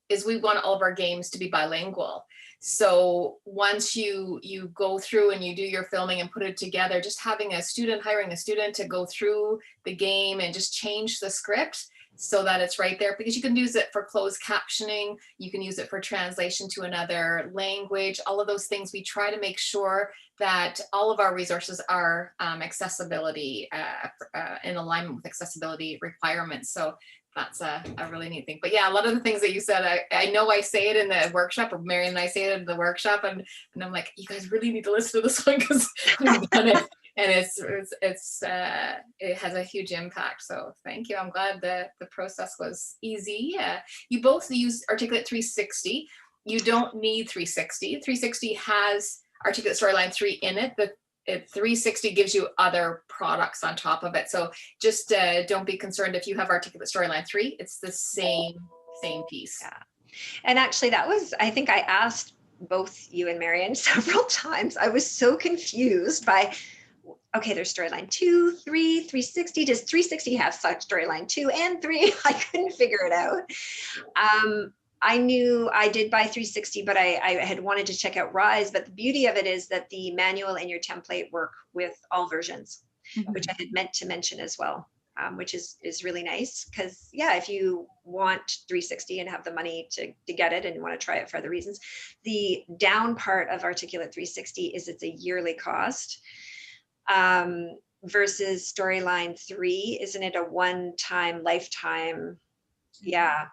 is we want all of our games to be bilingual. So once you go through and you do your filming and put it together, just hiring a student to go through the game and just change the script so that it's right there, because you can use it for closed captioning, you can use it for translation to another language, all of those things. We try to make sure that all of our resources are accessibility in alignment with accessibility requirements. So that's a really neat thing. But yeah, a lot of the things that you said, I know I say it in the workshop, or Marion and I say it in the workshop, and I'm like, you guys really need to listen to this one, because we've done it. And it has a huge impact. So thank you. I'm glad that the process was easy. You both use Articulate 360. You don't need 360. 360 has Articulate Storyline 3 in it, but 360 gives you other products on top of it. So just don't be concerned if you have Articulate Storyline 3. It's the same piece. Yeah. And actually, I think I asked both you and Marion several times. I was so confused by, okay, there's storyline 2, 3, 360. Does 360 have such storyline 2 and 3? I couldn't figure it out. I knew I did buy 360, but I had wanted to check out Rise. But the beauty of it is that the manual and your template work with all versions, which I had meant to mention as well, which is really nice. Because yeah, if you want 360 and have the money to get it and you want to try it for other reasons, the down part of Articulate 360 is it's a yearly cost. Versus Storyline 3, isn't it a one-time, lifetime? Yeah.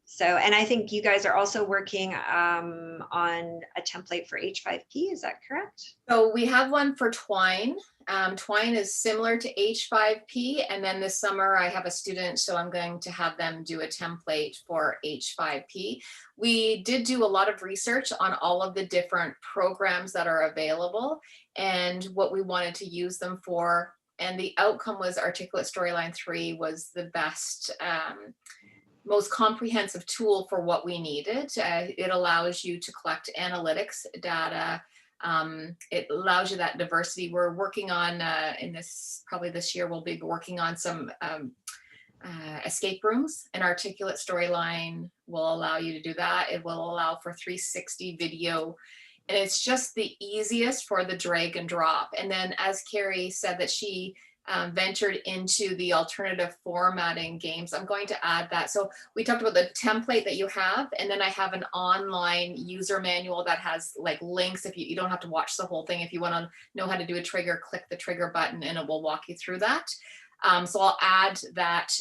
So, and I think you guys are also working on a template for H5P, is that correct? So we have one for Twine. Twine is similar to H5P, and then this summer I have a student, so I'm going to have them do a template for H5P. We did do a lot of research on all of the different programs that are available and what we wanted to use them for, and the outcome was Articulate Storyline 3 was the best, most comprehensive tool for what we needed. It allows you to collect analytics data. It allows you that diversity. We're working on, probably this year, we'll be working on some escape rooms, and Articulate Storyline will allow you to do that. It will allow for 360 video, and it's just the easiest for the drag and drop. And then, as Carrie said, that she ventured into the alternative formatting games, I'm going to add that. So we talked about the template that you have, and then I have an online user manual that has like links. If you don't have to watch the whole thing. If you want to know how to do a trigger, click the trigger button and it will walk you through that. So I'll add that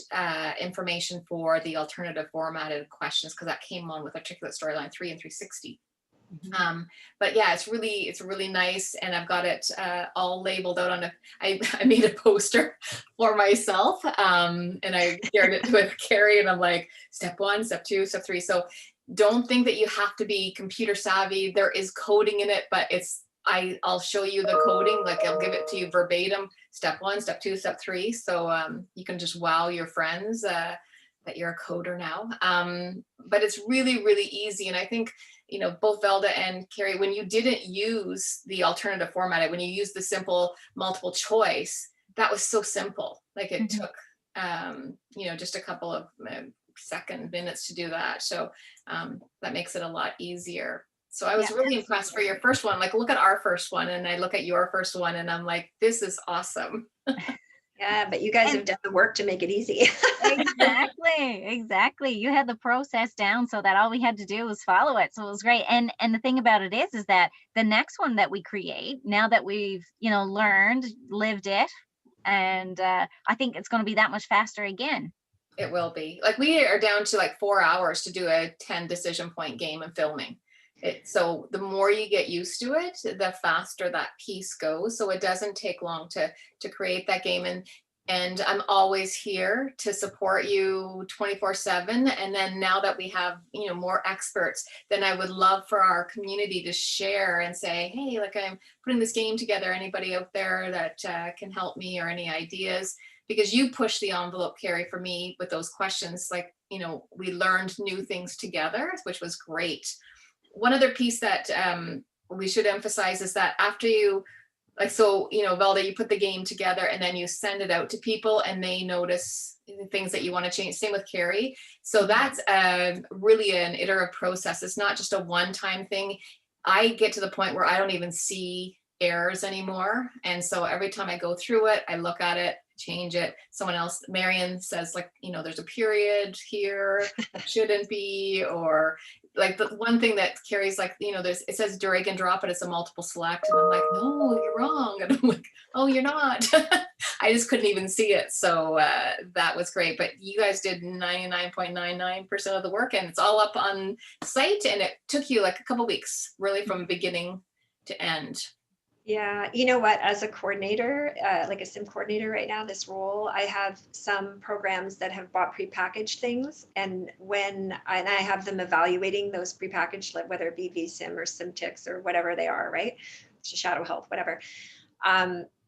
information for the alternative formatted questions, because that came on with Articulate Storyline 3 and 360. But yeah, it's really nice, and I've got it all labeled out on I made a poster for myself, and I shared it with Carrie, and I'm like, step 1, step 2, step 3. So don't think that you have to be computer savvy. There is coding in it, but I'll show you the coding, like I'll give it to you verbatim, step 1, step 2, step 3. So you can just wow your friends that you're a coder now. But it's really easy. And I think, both Velda and Carrie, when you didn't use the alternative format, when you used the simple multiple choice, that was so simple. Like it took, just a couple of minutes to do that. So that makes it a lot easier. So I was really impressed for your first one. Like, look at our first one, and I look at your first one, and I'm like, this is awesome. Yeah, but you guys have done the work to make it easy. Exactly. You had the process down so that all we had to do was follow it. So it was great. And the thing about it is that the next one that we create, now that we've, learned, lived it, and I think it's going to be that much faster again. It will be. Like, we are down to like 4 hours to do a 10 decision point game and filming it. So the more you get used to it, the faster that piece goes. So it doesn't take long to create that game. And I'm always here to support you 24/7. And then now that we have, more experts, then I would love for our community to share and say, hey, like, I'm putting this game together. Anybody out there that can help me, or any ideas? Because you push the envelope, Carrie, for me with those questions. Like, we learned new things together, which was great. One other piece that we should emphasize is that after you, Velda, you put the game together and then you send it out to people and they notice things that you want to change. Same with Carrie. So that's really an iterative process. It's not just a one-time thing. I get to the point where I don't even see errors anymore. And so every time I go through it, I look at it, change it. Someone else, Marion, says, like, there's a period here, shouldn't be, or like the one thing that Carrie's like, it says drag and drop, but it's a multiple select. And I'm like, no, you're wrong. And I'm like, oh, you're not. I just couldn't even see it. So that was great. But you guys did 99.99% of the work, and it's all up on site. And it took you like a couple weeks, really, from beginning to end. Yeah, you know what, as a coordinator, like a sim coordinator right now, this role, I have some programs that have bought prepackaged things. And I have them evaluating those prepackaged, like whether it be vSim or SimTix or whatever they are, right? Shadow Health, whatever.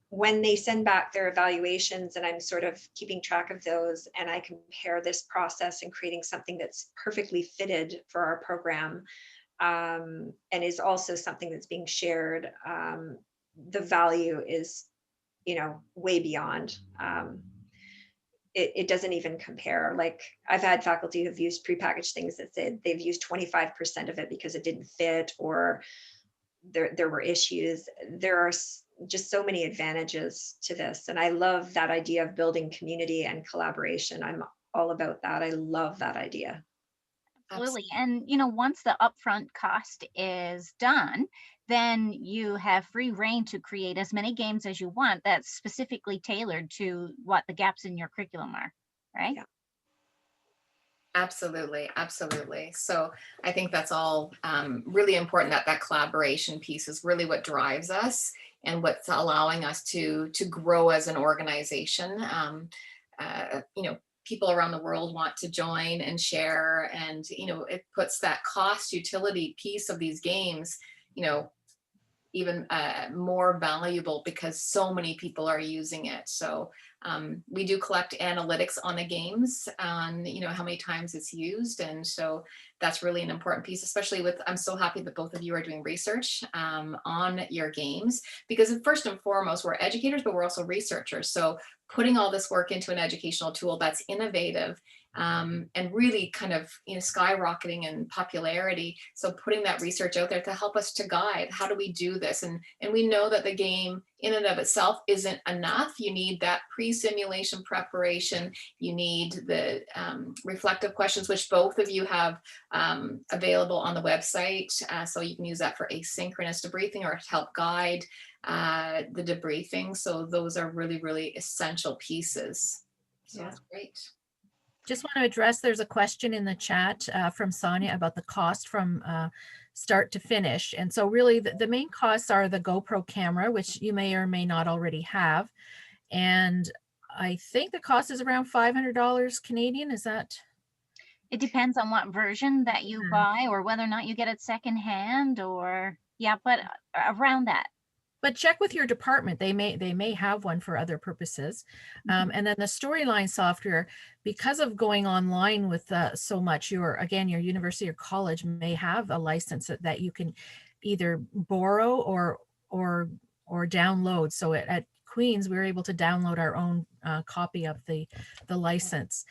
When they send back their evaluations, and I'm sort of keeping track of those, and I compare this process and creating something that's perfectly fitted for our program, and is also something that's being shared, the value is, way beyond. It doesn't even compare. Like, I've had faculty who've used prepackaged things that said they've used 25% of it because it didn't fit, or there were issues. There are just so many advantages to this. And I love that idea of building community and collaboration. I'm all about that. I love that idea. Absolutely. And, once the upfront cost is done, then you have free reign to create as many games as you want that's specifically tailored to what the gaps in your curriculum are, right? Yeah. Absolutely. So I think that's all really important, that collaboration piece is really what drives us and what's allowing us to grow as an organization. People around the world want to join and share, and it puts that cost utility piece of these games even more valuable because so many people are using it. So we do collect analytics on the games, on how many times it's used, and so that's really an important piece, especially I'm so happy that both of you are doing research on your games, because first and foremost, we're educators, but we're also researchers. So putting all this work into an educational tool that's innovative and really kind of skyrocketing in popularity. So putting that research out there to help us to guide, how do we do this? And we know that the game in and of itself isn't enough. You need that pre-simulation preparation. You need the reflective questions, which both of you have available on the website. So you can use that for asynchronous debriefing or to help guide the debriefing. So those are really, really essential pieces. So that's great. Just want to address, there's a question in the chat from Sonia about the cost from start to finish. And so really the main costs are the GoPro camera, which you may or may not already have. And I think the cost is around $500 Canadian. Is that? It depends on what version that you buy or whether or not you get it secondhand or, yeah, but around that. But check with your department. They may have one for other purposes. And then the storyline software, because of going online with so much, your university or college may have a license that you can either borrow or download. So at Queen's, we were able to download our own copy of the license.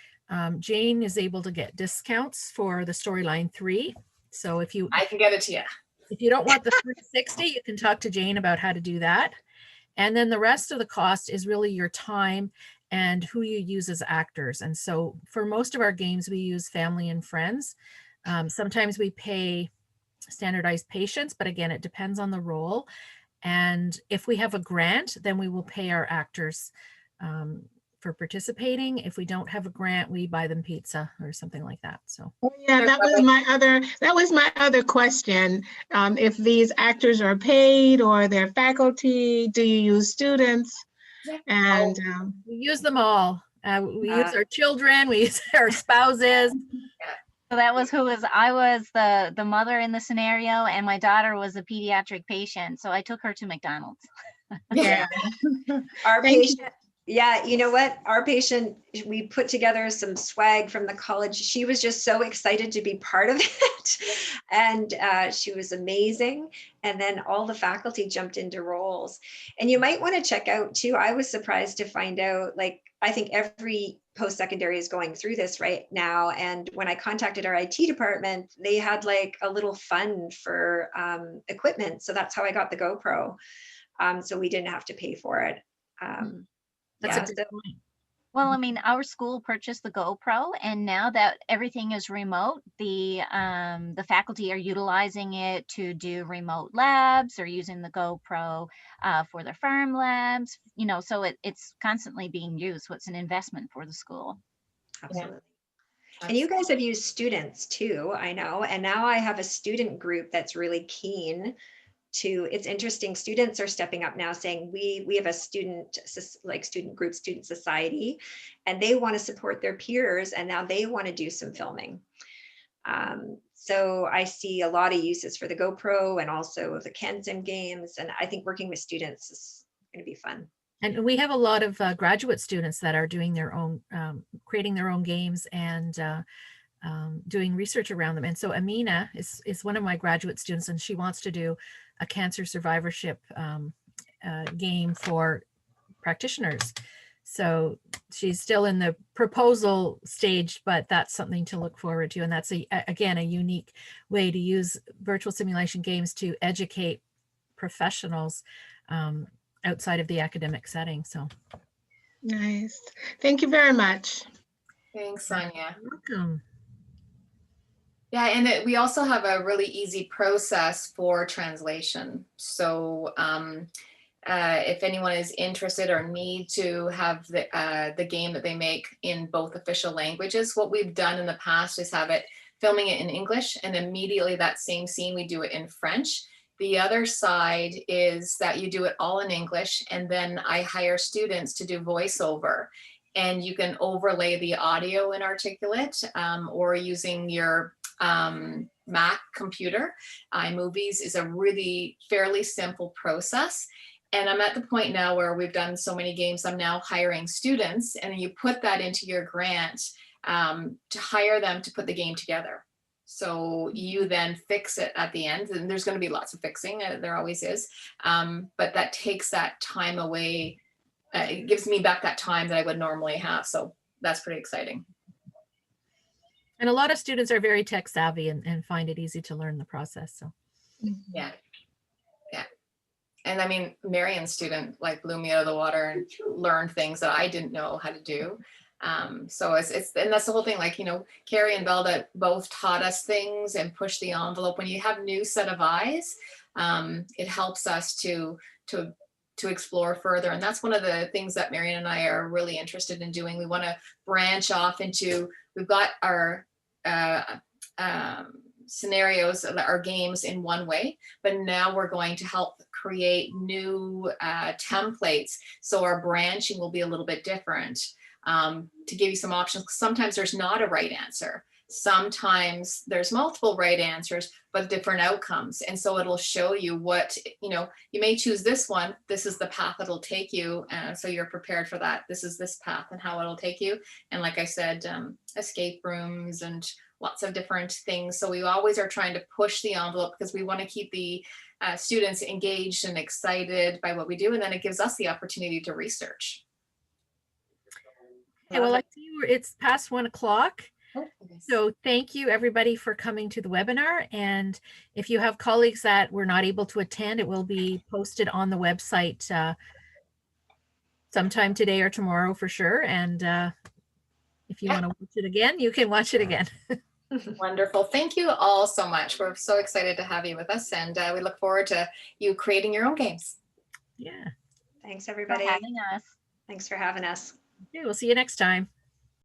Jane is able to get discounts for the Storyline 3. So I can get it to you. If you don't want the 360, you can talk to Jane about how to do that. And then the rest of the cost is really your time and who you use as actors. And so for most of our games, we use family and friends. Sometimes we pay standardized patients, but again, it depends on the role. And if we have a grant, then we will pay our actors for participating. If we don't have a grant, we buy them pizza or something like that. So yeah, that was my other question. If these actors are paid or they're faculty, do you use students? And we use them all. We use our children, we use our spouses. So that was I was the mother in the scenario, and my daughter was a pediatric patient. So I took her to McDonald's. yeah. Our patient, yeah, you know what? Our patient, we put together some swag from the college. She was just so excited to be part of it. And she was amazing. And then all the faculty jumped into roles. And you might want to check out too. I was surprised to find out, like, I think every post-secondary is going through this right now. And when I contacted our IT department, they had like a little fund for equipment. So that's how I got the GoPro. So we didn't have to pay for it. That's a good point. Well, I mean, our school purchased the GoPro, and now that everything is remote, the faculty are utilizing it to do remote labs or using the GoPro for their farm labs. You know, so it's constantly being used. So it's an investment for the school. Absolutely. Yeah. And you guys have used students too, I know. And now I have a student group that's really keen to, it's interesting, students are stepping up now saying we have a student group, student society, and they want to support their peers, and now they want to do some filming. So I see a lot of uses for the GoPro and also the CanSim games, and I think working with students is going to be fun. And we have a lot of graduate students that are doing their own, creating their own games and doing research around them. And so Amina is one of my graduate students, and she wants to do a cancer survivorship game for practitioners. So she's still in the proposal stage, but that's something to look forward to. And that's again a unique way to use virtual simulation games to educate professionals outside of the academic setting. So nice. Thank you very much. Thanks, Sonia. You're welcome. Yeah, and we also have a really easy process for translation. So if anyone is interested or need to have the game that they make in both official languages, what we've done in the past is have it filming it in English, and immediately that same scene, we do it in French. The other side is that you do it all in English, and then I hire students to do voiceover. And you can overlay the audio in Articulate or using your Mac computer. iMovies is a really fairly simple process. And I'm at the point now where we've done so many games, I'm now hiring students, and you put that into your grant to hire them to put the game together. So you then fix it at the end, and there's going to be lots of fixing, there always is, but that takes that time away. It gives me back that time that I would normally have. So that's pretty exciting. And a lot of students are very tech savvy and find it easy to learn the process. So yeah. And I mean, Marion's student like blew me out of the water and learned things that I didn't know how to do. So and that's the whole thing, like, you know, Carrie and Belda both taught us things and pushed the envelope. When you have a new set of eyes, it helps us to explore further. And that's one of the things that Marion and I are really interested in doing. We want to branch off into, we've got our scenarios that are games in one way, but now we're going to help create new templates. So our branching will be a little bit different, to give you some options. Sometimes there's not a right answer. Sometimes there's multiple right answers, but different outcomes. And so it'll show you what, you may choose this one. This is the path it'll take you. So you're prepared for that. This is this path and how it'll take you. And like I said, escape rooms and lots of different things. So we always are trying to push the envelope because we want to keep the students engaged and excited by what we do. And then it gives us the opportunity to research. Okay, well, I see it's past 1 o'clock. Oh, okay. So thank you everybody for coming to the webinar. And if you have colleagues that were not able to attend, it will be posted on the website sometime today or tomorrow for sure. And if you want to watch it again, you can watch it again. Wonderful. Thank you all so much. We're so excited to have you with us, and we look forward to you creating your own games. Yeah. Thanks, For everybody. having us. Thanks for having us. Okay, we'll see you next time.